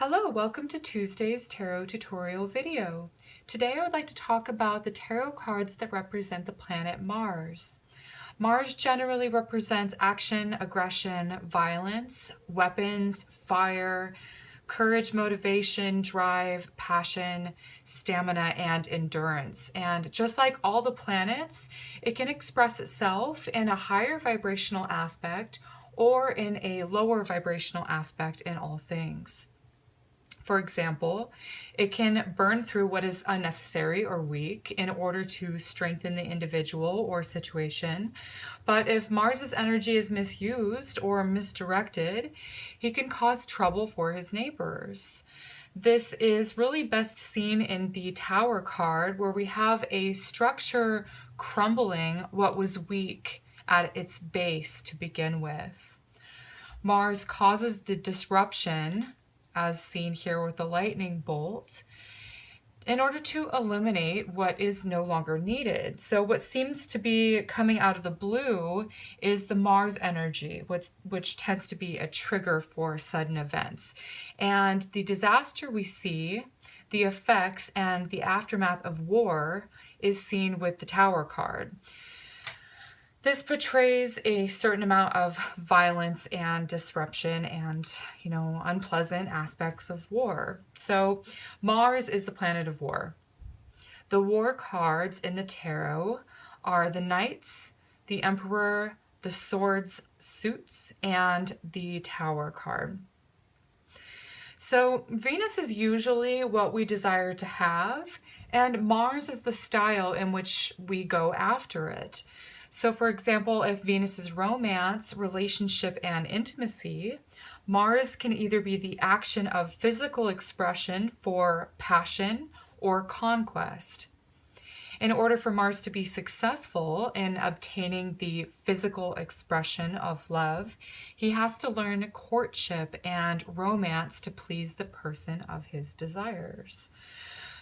Hello, welcome to Tuesday's tarot tutorial video. Today I would like to talk about the tarot cards that represent the planet Mars. Mars generally represents action, aggression, violence, weapons, fire, courage, motivation, drive, passion, stamina, and endurance. And just like all the planets, it can express itself in a higher vibrational aspect or in a lower vibrational aspect in all things. For example, it can burn through what is unnecessary or weak in order to strengthen the individual or situation. But if Mars's energy is misused or misdirected, he can cause trouble for his neighbors. This is really best seen in the Tower card, where we have a structure crumbling what was weak at its base to begin with. Mars causes the disruption, as seen here with the lightning bolt, in order to eliminate what is no longer needed. So what seems to be coming out of the blue is the Mars energy, which tends to be a trigger for sudden events. And the disaster we see, the effects and the aftermath of war, is seen with the Tower card. This portrays a certain amount of violence and disruption and, unpleasant aspects of war. So Mars is the planet of war. The war cards in the tarot are the Knights, the Emperor, the Swords suits, and the Tower card. So Venus is usually what we desire to have, and Mars is the style in which we go after it. So for example, if Venus is romance, relationship, and intimacy, Mars can either be the action of physical expression for passion or conquest. In order for Mars to be successful in obtaining the physical expression of love, he has to learn courtship and romance to please the person of his desires.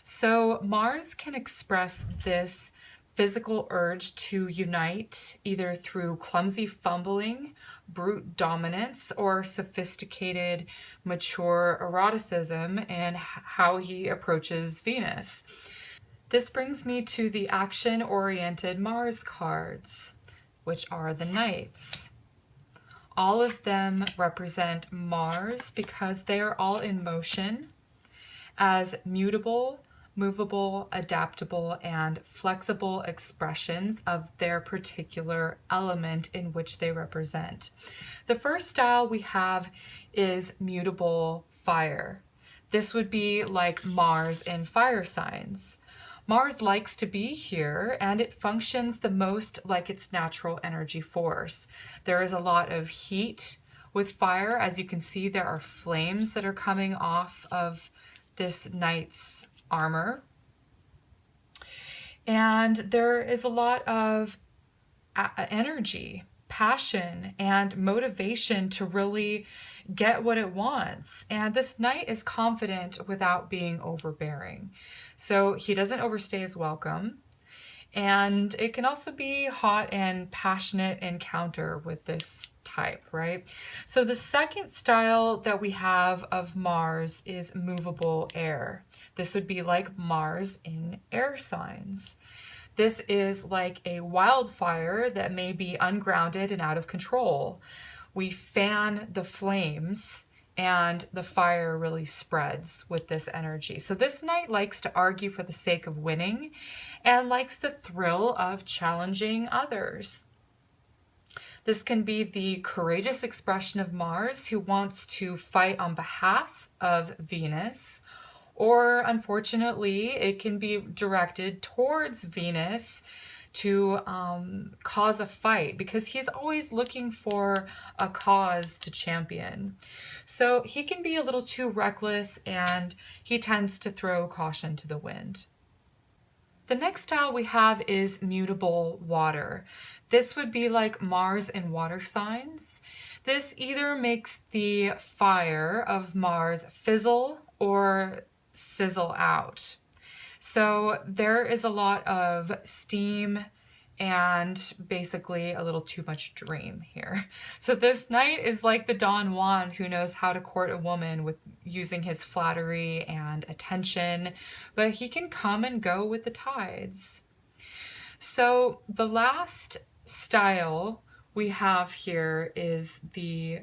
So Mars can express this physical urge to unite either through clumsy fumbling, brute dominance, or sophisticated, mature eroticism in how he approaches Venus. This brings me to the action-oriented Mars cards, which are the Knights. All of them represent Mars because they are all in motion as mutable, movable, adaptable, and flexible expressions of their particular element in which they represent. The first style we have is mutable fire. This would be like Mars in fire signs. Mars likes to be here, and it functions the most like its natural energy force. There is a lot of heat with fire. As you can see, there are flames that are coming off of this knight's armor. And there is a lot of energy, passion, and motivation to really get what it wants. And this knight is confident without being overbearing. So he doesn't overstay his welcome. And it can also be hot and passionate encounter with this type, right? So the second style that we have of Mars is movable air. This would be like Mars in air signs. This is like a wildfire that may be ungrounded and out of control. We fan the flames and the fire really spreads with this energy. So this knight likes to argue for the sake of winning and likes the thrill of challenging others. This can be the courageous expression of Mars who wants to fight on behalf of Venus, or unfortunately, it can be directed towards Venus to cause a fight because he's always looking for a cause to champion. So he can be a little too reckless and he tends to throw caution to the wind. The next style we have is mutable water. This would be like Mars in water signs. This either makes the fire of Mars fizzle or sizzle out. So there is a lot of steam and basically a little too much dream here. So this knight is like the Don Juan who knows how to court a woman with using his flattery and attention, but he can come and go with the tides. So the last style we have here is the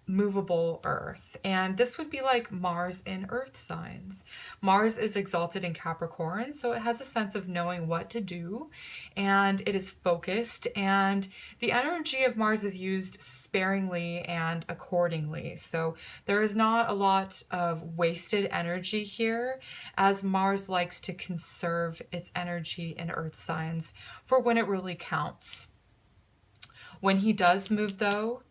movable earth, and this would be like Mars in earth signs. Mars is exalted in Capricorn, so it has a sense of knowing what to do, and it is focused, and the energy of Mars is used sparingly and accordingly. So there is not a lot of wasted energy here, as Mars likes to conserve its energy in earth signs for when it really counts. When he does move, though,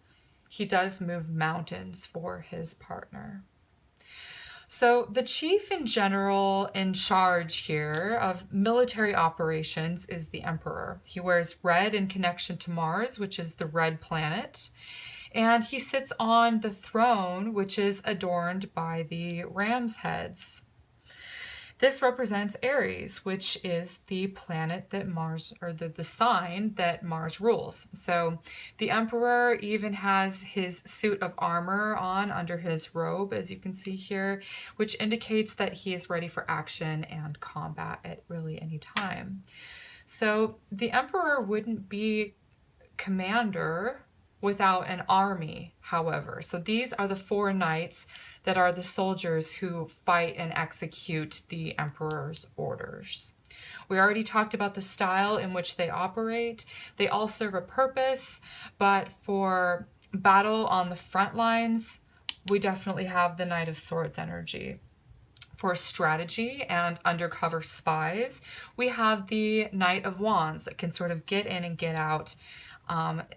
he does move mountains for his partner. So the chief in general in charge here of military operations is the emperor. He wears red in connection to Mars, which is the red planet. And he sits on the throne, which is adorned by the ram's heads. This represents Aries, which is the planet that Mars, or the sign that Mars rules. So the emperor even has his suit of armor on under his robe, as you can see here, which indicates that he is ready for action and combat at really any time. So the emperor wouldn't be commander without an army, however. So these are the 4 knights that are the soldiers who fight and execute the emperor's orders. We already talked about the style in which they operate. They all serve a purpose, but for battle on the front lines, we definitely have the Knight of Swords energy. For strategy and undercover spies, we have the Knight of Wands that can sort of get in and get out,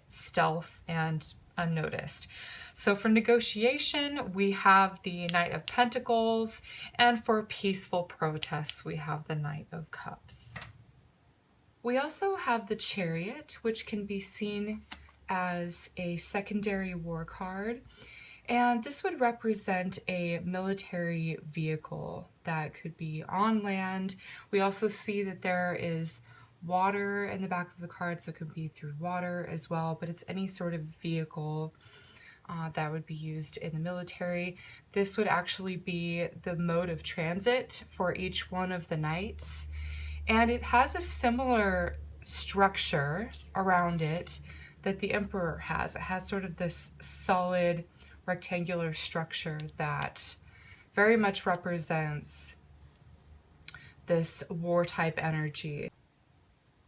stealth and unnoticed. So for negotiation, we have the Knight of Pentacles, and for peaceful protests, we have the Knight of Cups. We also have the Chariot, which can be seen as a secondary war card. And this would represent a military vehicle that could be on land. We also see that there is water in the back of the card, so it could be through water as well, but it's any sort of vehicle that would be used in the military. This would actually be the mode of transit for each one of the knights, and it has a similar structure around it that the emperor has. It has sort of this solid rectangular structure that very much represents this war type energy.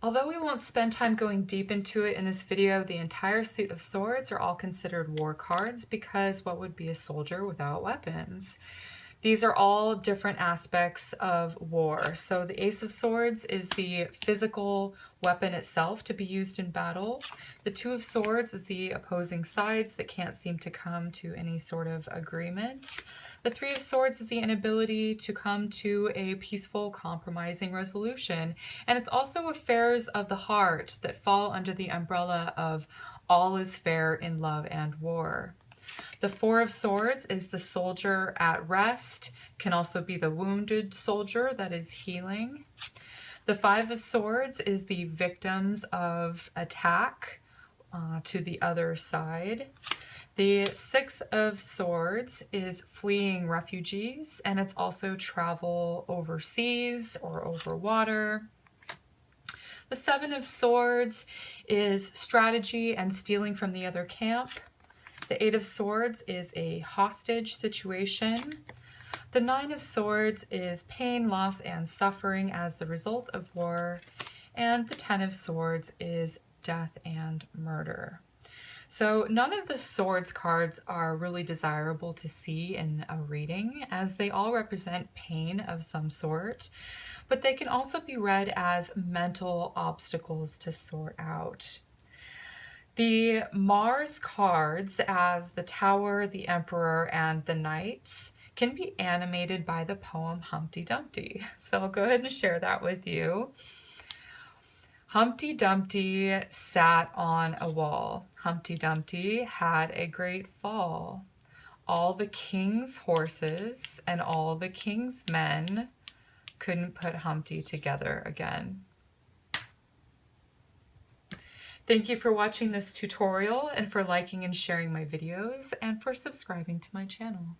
Although we won't spend time going deep into it in this video, the entire suit of swords are all considered war cards, because what would be a soldier without weapons? These are all different aspects of war. So the Ace of Swords is the physical weapon itself to be used in battle. The Two of Swords is the opposing sides that can't seem to come to any sort of agreement. The Three of Swords is the inability to come to a peaceful, compromising resolution. And it's also affairs of the heart that fall under the umbrella of all is fair in love and war. The Four of Swords is the soldier at rest, can also be the wounded soldier that is healing. The Five of Swords is the victims of attack to the other side. The Six of Swords is fleeing refugees, and it's also travel overseas or over water. The Seven of Swords is strategy and stealing from the other camp. The Eight of Swords is a hostage situation. The Nine of Swords is pain, loss, and suffering as the result of war. And the Ten of Swords is death and murder. So none of the swords cards are really desirable to see in a reading, as they all represent pain of some sort, but they can also be read as mental obstacles to sort out. The Mars cards, as the Tower, the Emperor, and the Knights, can be animated by the poem Humpty Dumpty. So I'll go ahead and share that with you. Humpty Dumpty sat on a wall. Humpty Dumpty had a great fall. All the king's horses and all the king's men couldn't put Humpty together again. Thank you for watching this tutorial and for liking and sharing my videos and for subscribing to my channel.